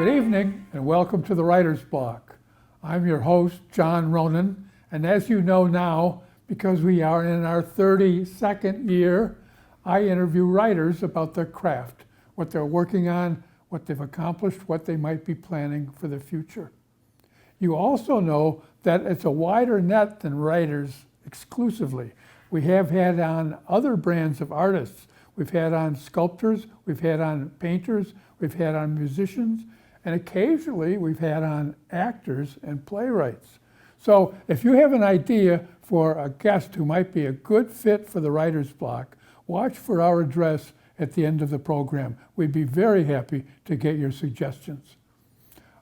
Good evening and welcome to the Writer's Block. I'm your host, John Ronan, and as you know now, because we are in our 32nd year, I interview writers about their craft, what they're working on, what they've accomplished, what they might be planning for the future. You also know that it's a wider net than writers exclusively. We have had on other brands of artists. We've had on sculptors, we've had on painters, we've had on musicians, and occasionally we've had on actors and playwrights. So if you have an idea for a guest who might be a good fit for the Writer's Block, watch for our address at the end of the program. We'd be very happy to get your suggestions.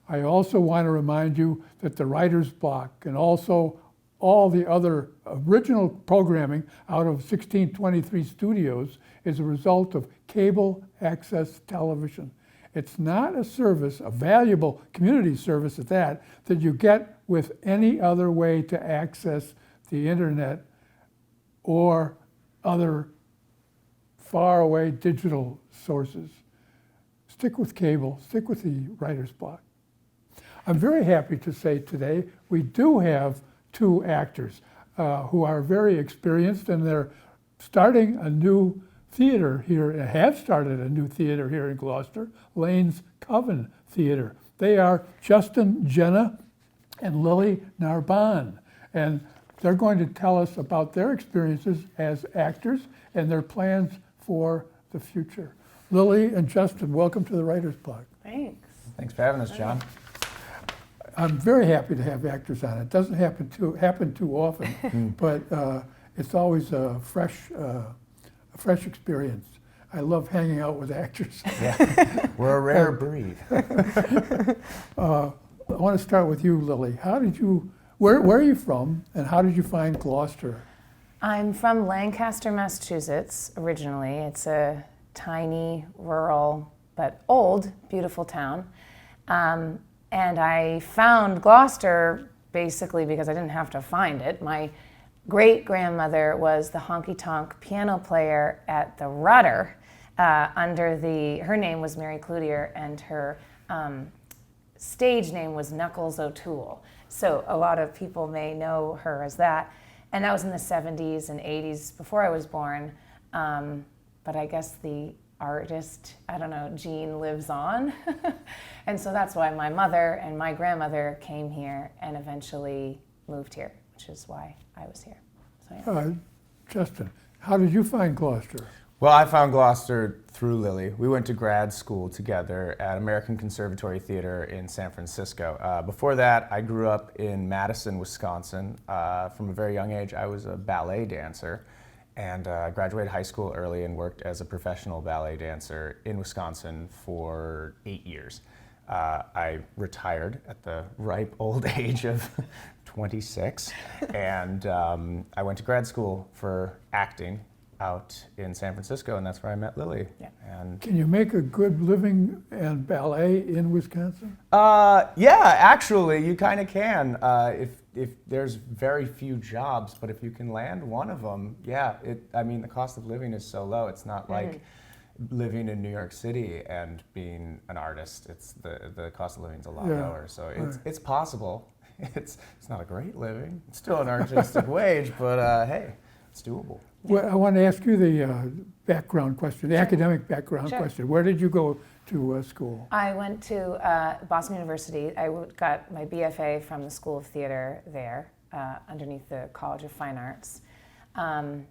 I also want to remind you that the Writer's Block and also all the other original programming out of 1623 Studios is a result of cable access television. It's not a service, a valuable community service at that you get with any other way to access the internet or other faraway digital sources. Stick with cable, stick with the Writer's Block. I'm very happy to say today we do have two actors who are very experienced, and they're starting a new theater here, have started a new theater here in Gloucester, Lane's Coven Theater. They are Justin Genna and Lily Narbonne, and they're going to tell us about their experiences as actors and their plans for the future. Lily and Justin, welcome to the Writer's Block. Thanks. Thanks for having us, John. I'm very happy to have actors on. It doesn't happen too often, but it's always a fresh experience. I love hanging out with actors. Yeah, we're a rare breed. I want to start with you, Lily. Where are you from, and how did you find Gloucester? I'm from Lancaster, Massachusetts, originally. It's a tiny, rural, but old, beautiful town. And I found Gloucester basically because I didn't have to find it. My great-grandmother was the honky-tonk piano player at the Rudder. Her name was Mary Cloutier, and her stage name was Knuckles O'Toole. So a lot of people may know her as that. And that was in the 70s and 80s before I was born. But I guess the artist, gene lives on. And so that's why my mother and my grandmother came here and eventually moved here, which is why I was here. So, yeah. Justin, how did you find Gloucester? Well, I found Gloucester through Lily. We went to grad school together at American Conservatory Theater in San Francisco. Before that, I grew up in Madison, Wisconsin. From a very young age, I was a ballet dancer, and graduated high school early and worked as a professional ballet dancer in Wisconsin for 8 years. I retired at the ripe old age of 26, and I went to grad school for acting out in San Francisco, and that's where I met Lily. Yeah. And Can you make a good living in ballet in Wisconsin? yeah, actually, you kind of can. If there's very few jobs, but if you can land one of them, yeah. The cost of living is so low. It's not like living in New York City and being an artist. It's the cost of living is a lot lower. So it's possible. It's not a great living. It's still an artistic wage, but hey, it's doable. Well, I want to ask you the background question, the academic background question. Where did you go to school? I went to Boston University. I got my BFA from the School of Theater there, underneath the College of Fine Arts. I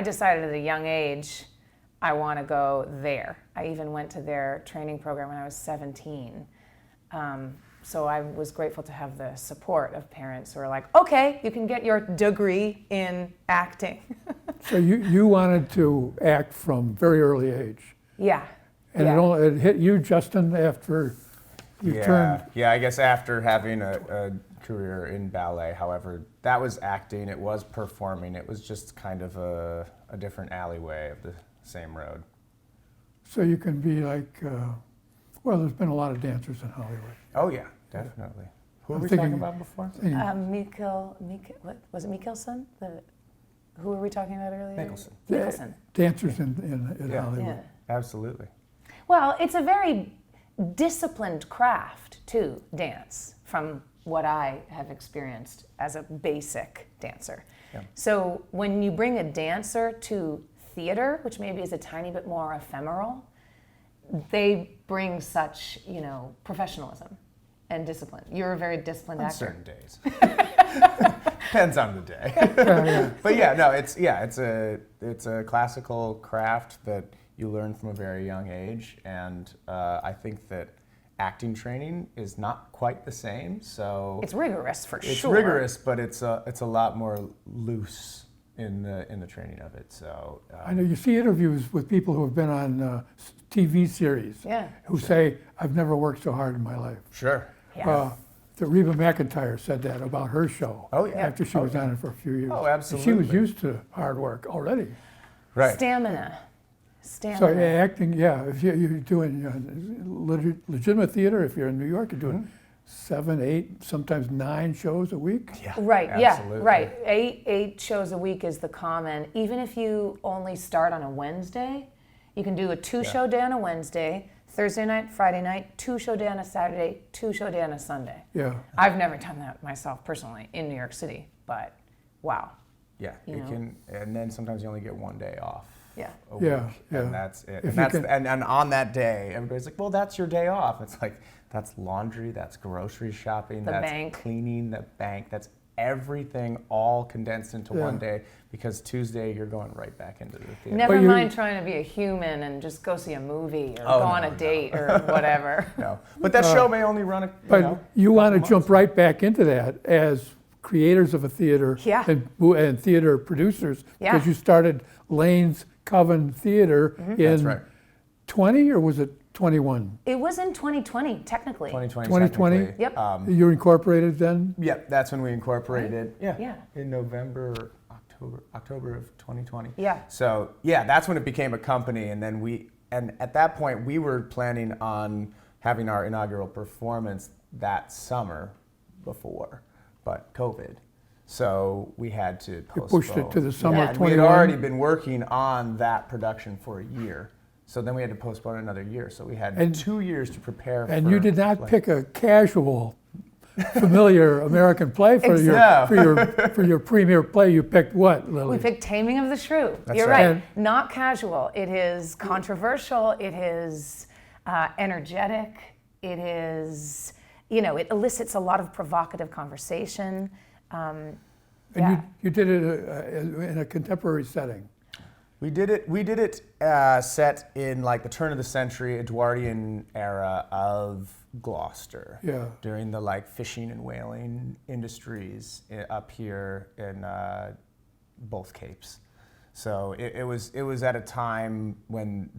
decided at a young age I want to go there. I even went to their training program when I was 17. So I was grateful to have the support of parents who were like, okay, you can get your degree in acting. So you wanted to act from very early age. Yeah. And it hit you, Justin, after you turned. Yeah, I guess after having a career in ballet. However, that was acting, it was performing, it was just kind of a different alleyway of the same road. So you can be like, there's been a lot of dancers in Hollywood. Oh yeah, definitely. Who were we talking about before? Was it Mikkelsen? Who were we talking about earlier? Nicholson. Dancers in Hollywood. Yeah. Absolutely. Well, it's a very disciplined craft too, dance, from what I have experienced as a basic dancer. Yeah. So when you bring a dancer to theater, which maybe is a tiny bit more ephemeral, they bring such, professionalism and discipline. You're a very disciplined On actor. certain days. Depends on the day. But it's a classical craft that you learn from a very young age, and I think that acting training is not quite the same. So It's rigorous for sure. it's rigorous, but it's a lot more loose in the training of it. So I know you see interviews with people who have been on TV series who say, I've never worked so hard in my life. sure. Yeah. The Reba McEntire said that about her show Oh, yeah. after she was on it for a few years. Oh, And she was absolutely. used to hard work already. Right. Stamina. So acting, if you're doing legitimate theater, if you're in New York, you're doing 7, 8, sometimes 9 shows a week. Yeah. Right, Absolutely. right. Eight shows a week is the common. Even if you only start on a Wednesday, you can do a 2-show day on a Wednesday, Thursday night, Friday night, 2-show day on a Saturday, 2-show day on a Sunday. Yeah. I've never done that myself personally in New York City, but wow. Yeah, You know? can, and then sometimes you only get one day off. Yeah. A week, Yeah, yeah. and that's it. If And you that's can- and on that day, everybody's like, "Well, that's your day off." It's like that's laundry, that's grocery shopping, The that's bank. cleaning, the bank, that's everything all condensed into Yeah. one day. Because Tuesday you're going right back into the theater. Never But you- mind trying to be a human and just go see a movie or Oh, go on no, a no. date or whatever. No, but that show may only run But you want to couple jump right back into that as creators of a theater Yeah. and theater producers, Yeah. because you started Lane's Coven Theater That's in right. 20, or was it 21? It was in 2020, technically. 2020. 2020? technically. Yep. You incorporated then? Yeah, that's when we incorporated. Yeah. In November, October of 2020. Yeah. So that's when it became a company, and then at that point we were planning on having our inaugural performance that summer before, but COVID. So we had to postpone. pushed it to the summer Yeah, of and we had 21. already been working on that production for a year. So then we had to postpone another year. So we had And- 2 years to prepare for. And you did not like- pick a casual, familiar American play for Exactly. your premiere play. You picked what, Lily? We picked Taming of the Shrew. That's You're right. right. Not casual. It is controversial. It is energetic. It is, it elicits a lot of provocative conversation. And Yeah. you did it in a contemporary setting. We did it set in like the turn of the century, Edwardian era of Gloucester. Yeah. During the like fishing and whaling industries up here in both capes. So it was at a time when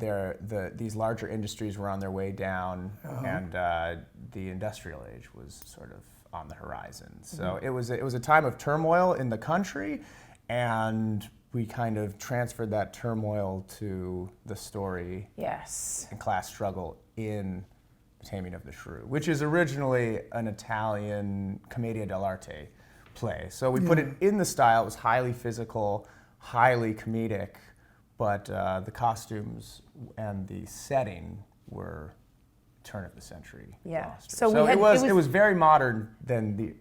these larger industries were on their way down, and the industrial age was sort of on the horizon. So it was a time of turmoil in the country, and we kind of transferred that turmoil to the story Yes. and class struggle in Taming of the Shrew, which is originally an Italian commedia dell'arte play. So we put it in the style. It was highly physical, highly comedic, but the costumes and the setting were turn of the century. Yeah. Gloucester. So we So had- it was very modern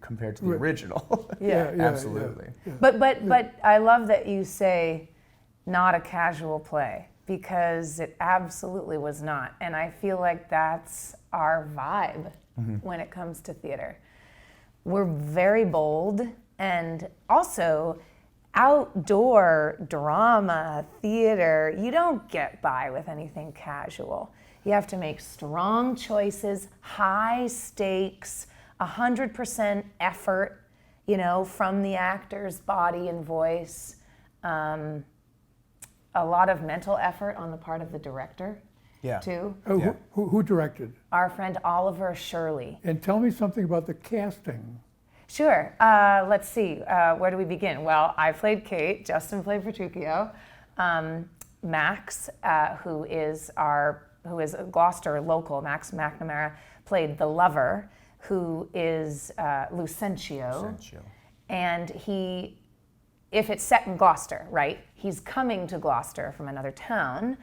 compared to the original. Yeah. Absolutely. Yeah. But I love that you say not a casual play, because it absolutely was not. And I feel like that's our vibe when it comes to theater. We're very bold, and also outdoor drama, theater, you don't get by with anything casual. You have to make strong choices, high stakes, 100% effort, from the actor's body and voice. A lot of mental effort on the part of the director, Yeah. too. Oh, Yeah. who directed? Our friend Oliver Shirley. And tell me something about the casting. Sure. Let's see. Where do we begin? Well, I played Kate. Justin played Petruchio. Max, who is a Gloucester local, Max McNamara, played the lover, who is Lucentio. And if it's set in Gloucester, right? He's coming to Gloucester from another town,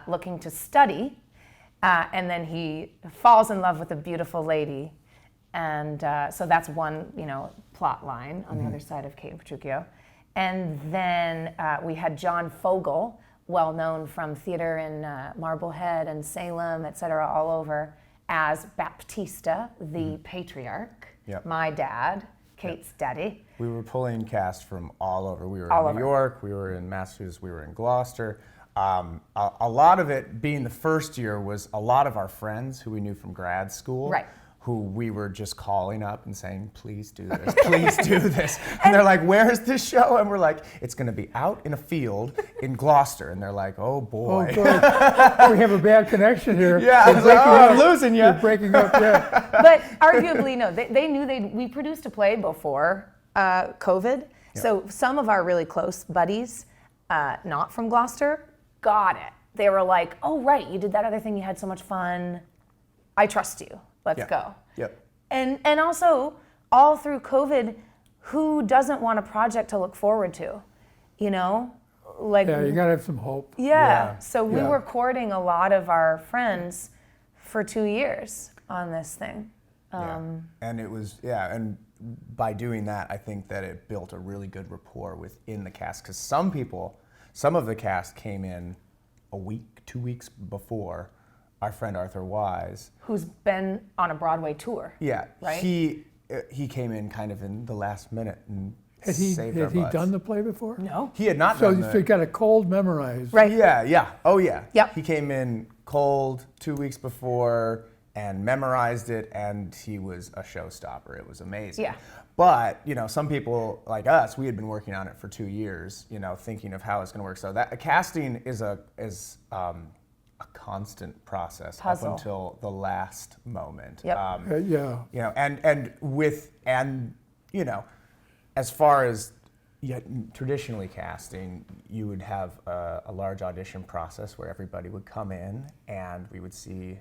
looking to study, And then he falls in love with a beautiful lady. And so that's one, plot line on the other side of Kate and Petruchio. And then we had John Fogel, well known from theater in Marblehead and Salem, et cetera, all over, as Baptista, the patriarch, Yep. my dad, Kate's daddy. We were pulling cast from all over. We were All in over. New York, we were in Massachusetts, we were in Gloucester. A lot of it being the first year was a lot of our friends who we knew from grad school. Right. Who we were just calling up and saying, please do this, please do this. And they're like, where's this show? And we're like, it's going to be out in a field in Gloucester. And they're like, oh Oh, boy. good. We have a bad connection here. Yeah, I was like, oh, I'm losing you. You're breaking up, yeah. But arguably, no, they knew we produced a play before COVID. So some of our really close buddies, not from Gloucester, got it. They were like, oh, right, you did that other thing, you had so much fun. I trust you. Let's go. Yep. And also, all through COVID, who doesn't want a project to look forward to? Like, Yeah, you gotta have some hope. yeah. So we Yeah. were courting a lot of our friends for 2 years on this thing. And it was, and by doing that, I think that it built a really good rapport within the cast. Because some of the cast came in a week, 2 weeks before our friend Arthur Wise. Who's been on a Broadway tour. Yeah, Right? he came in kind of in the last minute and Had saved our he butts. done the play before? No. He had not So done you got a cold memorized. Right. Yeah. Oh, yeah. Yep. He came in cold 2 weeks before and memorized it, and he was a showstopper. It was amazing. Yeah. But, some people like us, we had been working on it for 2 years, thinking of how it's going to work. So that casting is a constant process Puzzle. up until the last moment. Yep. Yeah. As far as traditionally casting, you would have a large audition process where everybody would come in and we would see,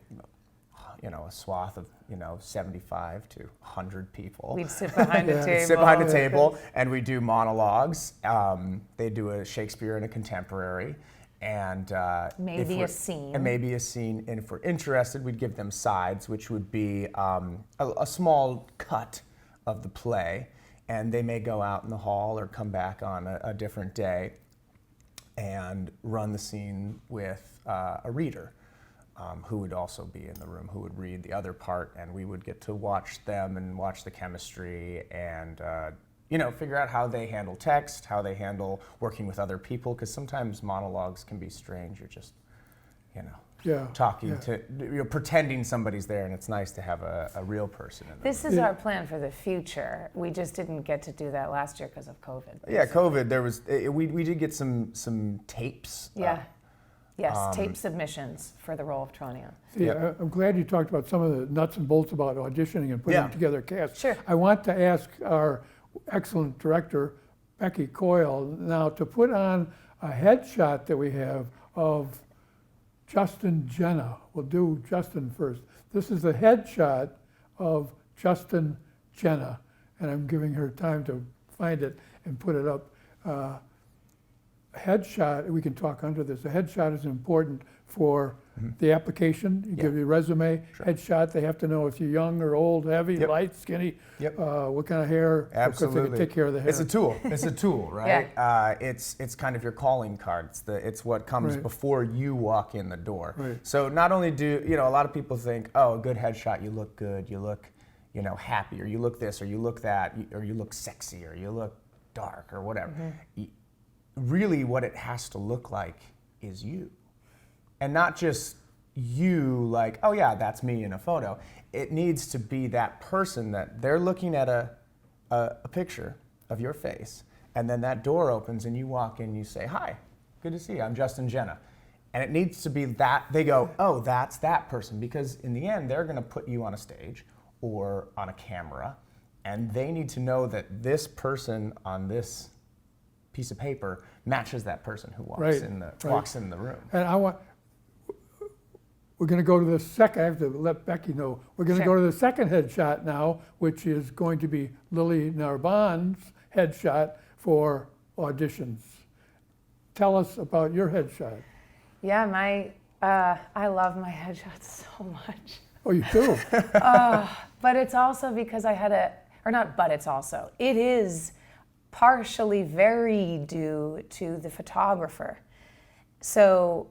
a swath of, 75 to 100 people. We'd sit behind a table. Sit behind a table and we do monologues. They do a Shakespeare and a contemporary. And Maybe a scene. And maybe a scene. And if we're interested, we'd give them sides, which would be a small cut of the play. And they may go out in the hall or come back on a different day and run the scene with a reader who would also be in the room, who would read the other part. And we would get to watch them and watch the chemistry and figure out how they handle text, how they handle working with other people, because sometimes monologues can be strange. You're just, talking to, pretending somebody's there, and it's nice to have a real person in there. This is our plan for the future. We just didn't get to do that last year because of COVID. Yeah, COVID, there was, we did get some tapes. Yeah. Yes, tape submissions for the role of Tronia. Yeah, I'm glad you talked about some of the nuts and bolts about auditioning and putting together a cast. Sure. I want to ask our excellent director, Becky Coyle, now to put on a headshot that we have of Justin Genna. We'll do Justin first. This is a headshot of Justin Genna, and I'm giving her time to find it and put it up. Headshot, we can talk under this. A headshot is important for the application. You give your resume, headshot. They have to know if you're young or old, heavy, light, skinny, what kind of hair. Absolutely. Because they can take care of the hair. It's a tool, right? It's kind of your calling card. It's what comes before you walk in the door. Right. So not only do, a lot of people think, oh, a good headshot, you look good, you look, happy, or you look this, or you look that, or you look sexy, or you look dark, or whatever. Really what it has to look like is you. And not just you like, oh yeah, that's me in a photo. It needs to be that person that they're looking at a picture of your face, and then that door opens and you walk in and you say, hi, good to see you, I'm Justin Genna. And it needs to be that, they go, oh, that's that person, because in the end, they're gonna put you on a stage or on a camera, and they need to know that this person on this piece of paper matches that person who walks walks in the room. And we're going to go to the second. I have to let Becky know. We're going to go to the second headshot now, which is going to be Lily Narbonne's headshot for auditions. Tell us about your headshot. Yeah, my I love my headshots so much. Oh, you do? But it's also because it is partially very due to the photographer. So,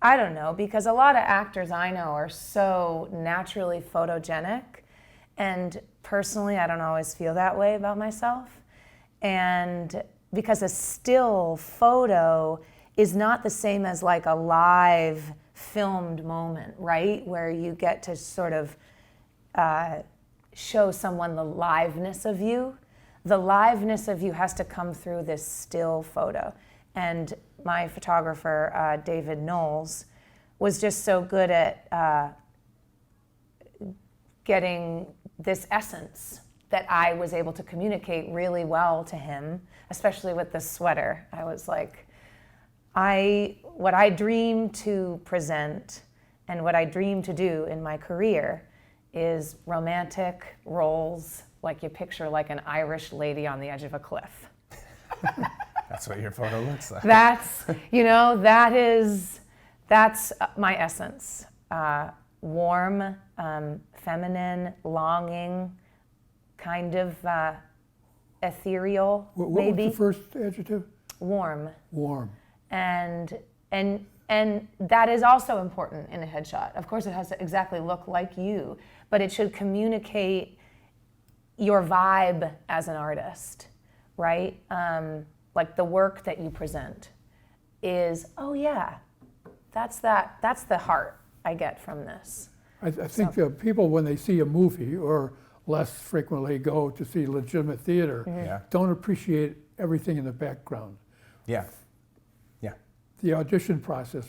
I don't know, because a lot of actors I know are so naturally photogenic, and personally, I don't always feel that way about myself. And because a still photo is not the same as like a live filmed moment, right? Where you get to sort of show someone the liveness of you. The liveness of you has to come through this still photo. And my photographer, David Knowles, was just so good at getting this essence that I was able to communicate really well to him, especially with the sweater. I was like, what I dream to present and what I dream to do in my career is romantic roles, like you picture like an Irish lady on the edge of a cliff. That's what your photo looks like. That's my essence. Warm, feminine, longing, kind of ethereal, What maybe. was the first adjective? Warm. Warm. And that is also important in a headshot. Of course, it has to exactly look like you, but it should communicate your vibe as an artist, right? Like the work that you present is, oh yeah, that's the heart I get from this. I think people, when they see a movie, or less frequently go to see legitimate theater, Yeah. don't appreciate everything in the background. Yeah. Yeah. The audition process,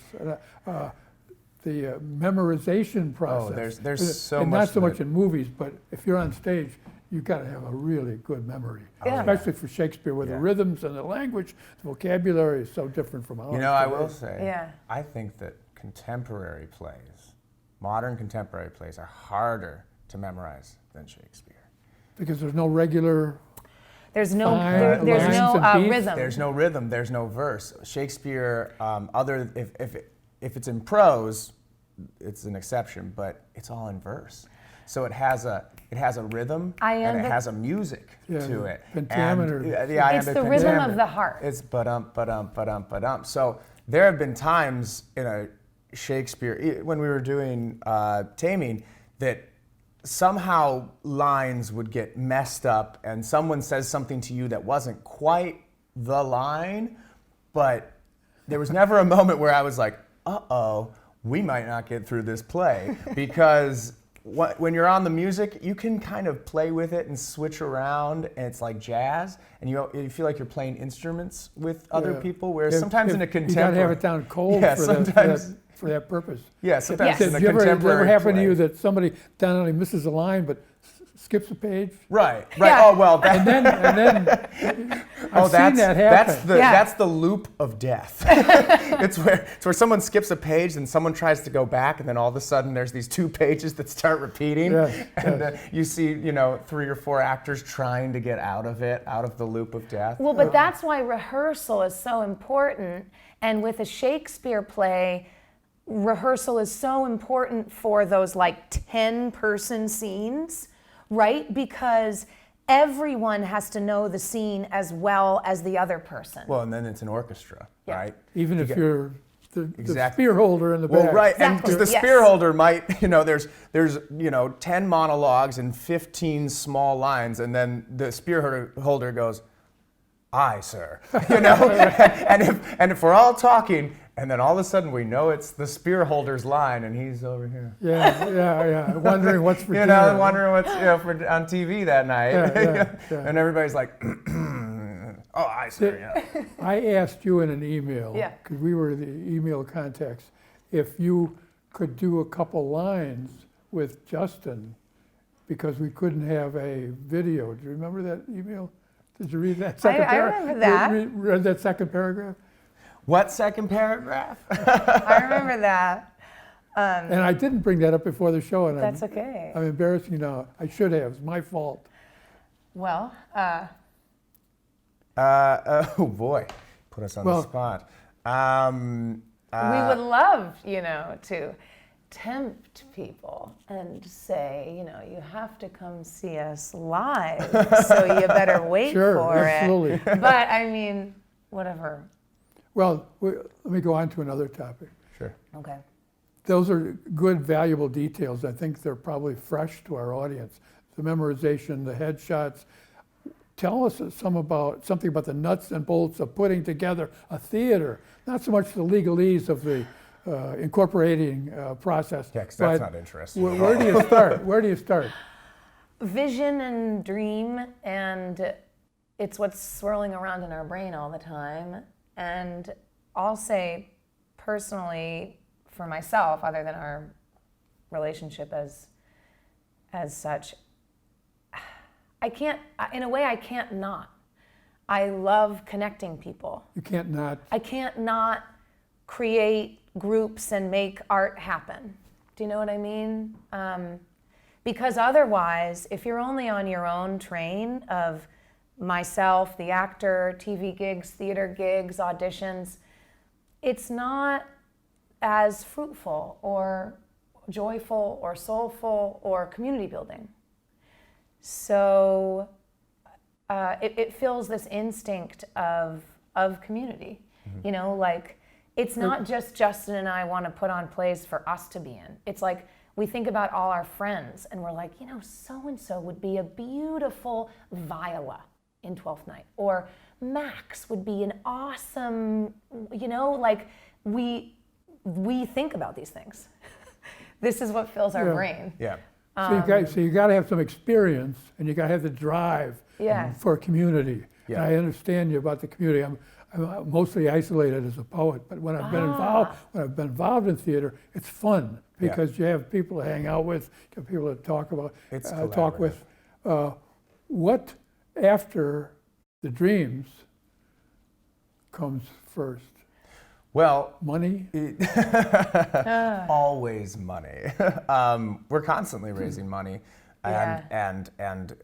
the memorization process. there's so and much not so that- much in movies, but if you're on stage, you've got to have a really good memory, Yeah. especially for Shakespeare, where the Yeah. rhythms and the language, the vocabulary is so different from ours. You know, I today. will say, Yeah. I think that modern contemporary plays are harder to memorize than Shakespeare. Because there's no regular. There's no Fine, there's lines no and beats. rhythm. There's no rhythm, there's no verse. Shakespeare, if it's in prose, it's an exception, but it's all in verse. So it has a rhythm and it has a music to it. Pentameter. It's the rhythm of the heart. It's ba-dum. So there have been times in a Shakespeare, when we were doing Taming, that somehow lines would get messed up and someone says something to you that wasn't quite the line, but there was never a moment where I was like, uh-oh, we might not get through this play, because when you're on the music, you can kind of play with it and switch around, and it's like jazz, and you feel like you're playing instruments with other people, whereas sometimes in a contemporary... You got to have it down cold for that purpose. Yeah, sometimes Yes. in a Did it contemporary ever happen play. to you that somebody not only misses a line, but skips a page? Right. Yeah. Oh, well, that, And then I've seen that happen. That's the loop of death. it's where someone skips a page and someone tries to go back, and then all of a sudden there's these 2 pages that start repeating, and you see 3 or 4 actors trying to get out of the loop of death. Well, but that's why rehearsal is so important. And with a Shakespeare play, rehearsal is so important for those like 10-person scenes, right? Because everyone has to know the scene as well as the other person. Well, and then it's an orchestra, Yeah. right? Even if you're the Exactly. spear holder in the back. Well, right, and Exactly, because the yes. spear holder might, there's 10 monologues and 15 small lines, and then the spear holder goes, "Aye, sir," and if we're all talking, and then all of a sudden we know it's the spear holder's line, and he's over here. Yeah. Wondering what's for dinner. Wondering what's on TV that night, Yeah. and everybody's like, "Oh, aye, sir." Yeah. I asked you in an email, Yeah. because we were the email contacts, if you could do a couple lines with Justin, because we couldn't have a video. Do you remember that email? Did you read that second I paragraph? remember that. Read that second paragraph? What second paragraph? I remember that. And I didn't bring that up before the show, and That's okay. I'm embarrassed, I should have. It's my fault. Well, Oh boy, put us on the spot. We would love, to tempt people and say, you have to come see us live, so you better wait Sure, for absolutely. it. But I mean, whatever. Well, let me go on to another topic. Sure. Okay. Those are good, valuable details. I think they're probably fresh to our audience. The memorization, the headshots. Tell us something about the nuts and bolts of putting together a theater. Not so much the legalese of the incorporating process. Yeah, because that's not interesting. Where do you start? Where do you start? Vision and dream, and it's what's swirling around in our brain all the time. And I'll say personally, for myself, other than our relationship as such, I can't not. I love connecting people. You can't not. I can't not create groups and make art happen. Do you know what I mean? Because otherwise, if you're only on your own train of myself, the actor, TV gigs, theater gigs, auditions, it's not as fruitful or joyful or soulful or community building. So it feels this instinct of community, like it's not just Justin and I want to put on plays for us to be in. It's like we think about all our friends and we're like, so-and-so would be a beautiful Viola in 12th Night, or Max would be an awesome, like we think about these things. This is what fills our brain. Yeah. So you got to have some experience, and you got to have the drive for community. Yeah. And I understand you about the community. I'm mostly isolated as a poet, but when I've been involved in theater, it's fun because you have people to hang out with, you have people to talk about, It's talk with. What after the dreams comes first? Well, Money? always money. We're constantly raising money and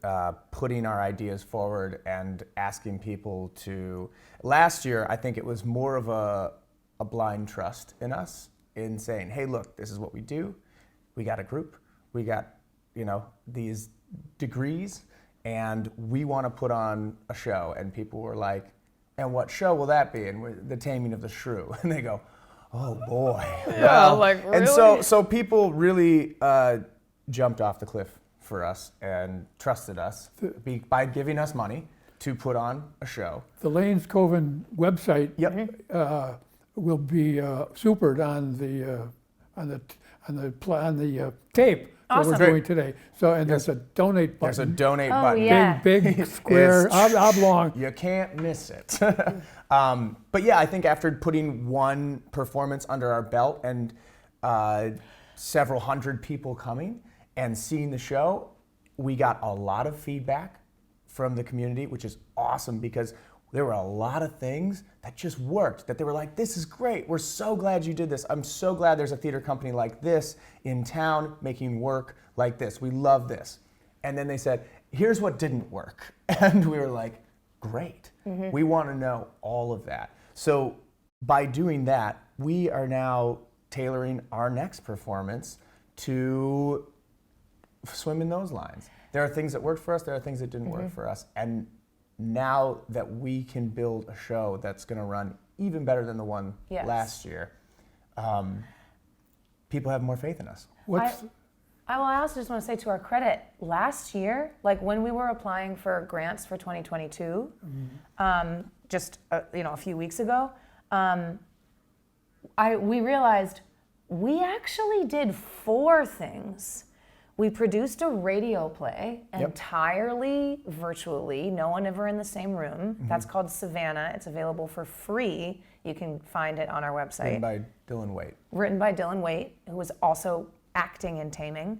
putting our ideas forward and asking people to. Last year, I think it was more of a blind trust in us in saying, hey, look, this is what we do. We got a group. We got, these degrees, and we want to put on a show. And people were like, and what show will that be? And we're The Taming of the Shrew. And they go, oh boy. Like really? And so people really jumped off the cliff for us and trusted us by giving us money to put on a show. The Lane's Coven website will be supered on the tape that we're doing today. So, and there's a donate button. There's a donate button. Yeah. Big square, oblong. You can't miss it. But yeah, I think after putting one performance under our belt and several hundred people coming and seeing the show, we got a lot of feedback from the community, which is awesome because there were a lot of things that just worked, that they were like, this is great. We're so glad you did this. I'm so glad there's a theater company like this in town making work like this. We love this. And then they said, here's what didn't work. And we were like, great. We want to know all of that. So by doing that, we are now tailoring our next performance to swim in those lines. There are things that worked for us, there are things that didn't work for us. And now that we can build a show that's going to run even better than the one last year, people have more faith in us. I also just want to say, to our credit, last year, like when we were applying for grants for 2022, just a few weeks ago, we realized we actually did 4 things. We produced a radio play entirely virtually, no one ever in the same room. That's called Savannah. It's available for free. You can find it on our website. Written by Dylan Waite, who was also acting in Taming.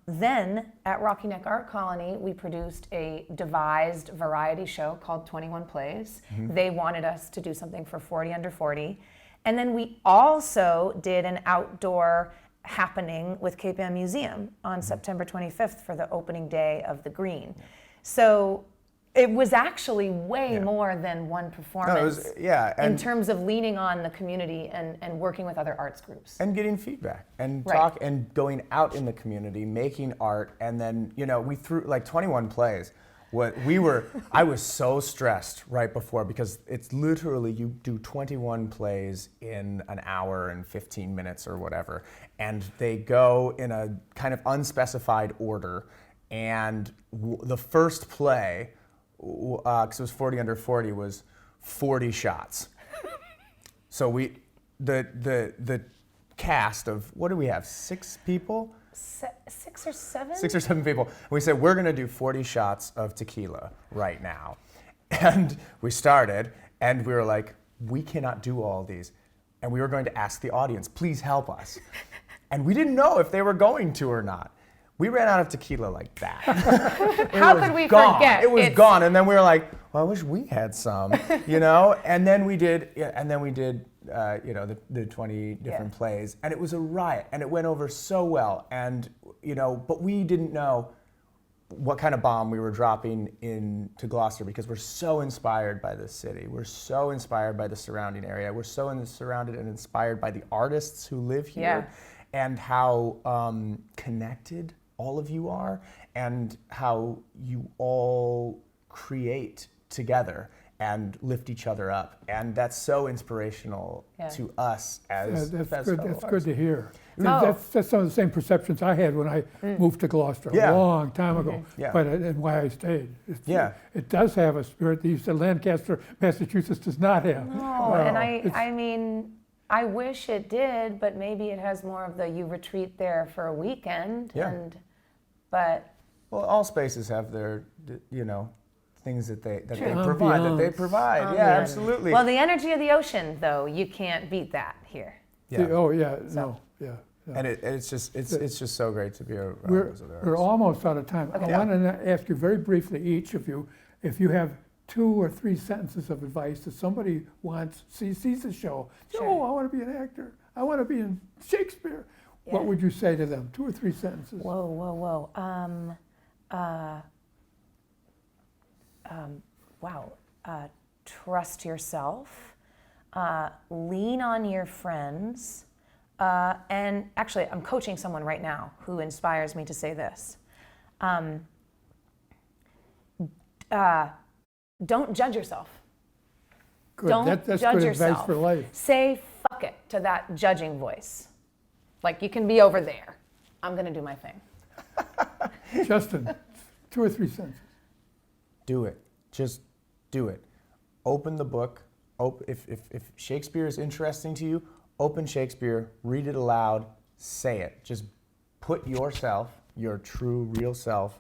Then at Rocky Neck Art Colony, we produced a devised variety show called 21 Plays. They wanted us to do something for 40 Under 40. And then we also did an outdoor happening with Cape Ann Museum on September 25th for the opening day of The Green. So it was actually way Yeah. more than one No, performance. it was, yeah, in and terms of leaning on the community and working with other arts groups. and getting feedback and Right. talk and going out in the community, making art, and then we threw like 21 plays. I was so stressed right before because it's literally you do 21 plays in an hour and 15 minutes or whatever, and they go in a kind of unspecified order. And the first play, because it was 40 under 40, was 40 shots. So the cast of, what do we have, 6 people? 6 or 7? 6 or 7 people. We said, we're going to do 40 shots of tequila right now. And we started, and we were like, we cannot do all these. And we were going to ask the audience, please help us. And we didn't know if they were going to or not. We ran out of tequila like that. How could we gone. forget? It was gone. And then we were like, well, I wish we had some, And then we did, the 20 different plays, and it was a riot, and it went over so well, and but we didn't know what kind of bomb we were dropping into Gloucester because we're so inspired by this city. We're so inspired by the surrounding area. We're so surrounded and inspired by the artists who live here, and how connected all of you are, and how you all create together and lift each other up, and that's so inspirational to us as That's fellow good. That's good artists. to hear. Oh. That's some of the same perceptions I had when I moved to Gloucester Yeah. a long time ago. Yeah. But and why I stayed. Yeah. It does have a spirit that you said Lancaster, Massachusetts does not have. No, and I mean, I wish it did, but maybe it has more of the you retreat there for a weekend, but Well, all spaces have their things that they True. provide. Ambiance. Yeah, absolutely. well, the energy of the ocean, though, you can't beat that here. Yeah. Oh yeah, no, yeah. And it's just so great to be around We're, those other we're artists. almost out of time. I Yeah. want to ask you very briefly, each of you, if you have 2 or 3 sentences of advice that somebody sees the show. Sure. Oh, I want to be an actor. I want to be in Shakespeare. What Yeah. would you say to them? 2 or 3 sentences. Whoa. Wow. Trust yourself. Lean on your friends. And actually, I'm coaching someone right now who inspires me to say this. Don't judge yourself. Good. Don't That's judge good yourself. advice for life. Say fuck it to that judging voice. Like, you can be over there. I'm going to do my thing. Justin, 2 or 3 sentences. Do it. Just do it. Open the book. If Shakespeare is interesting to you, open Shakespeare, read it aloud, say it. Just put yourself, your true, real self,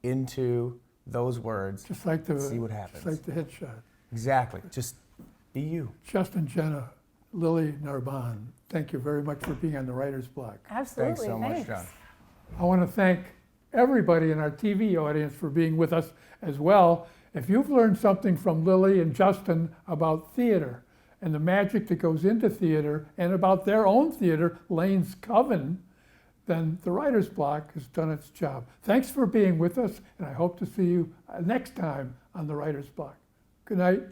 into those words. Just like the See what happens. Just like the headshot. Exactly. Just be you. Justin Genna, Lily Narbonne, thank you very much for being on the Writer's Block. Absolutely. Thanks so much, John. I want to thank everybody in our TV audience for being with us as well. If you've learned something from Lily and Justin about theater and the magic that goes into theater and about their own theater, Lane's Coven, then the Writer's Block has done its job. Thanks for being with us, and I hope to see you next time on the Writer's Block. Good night.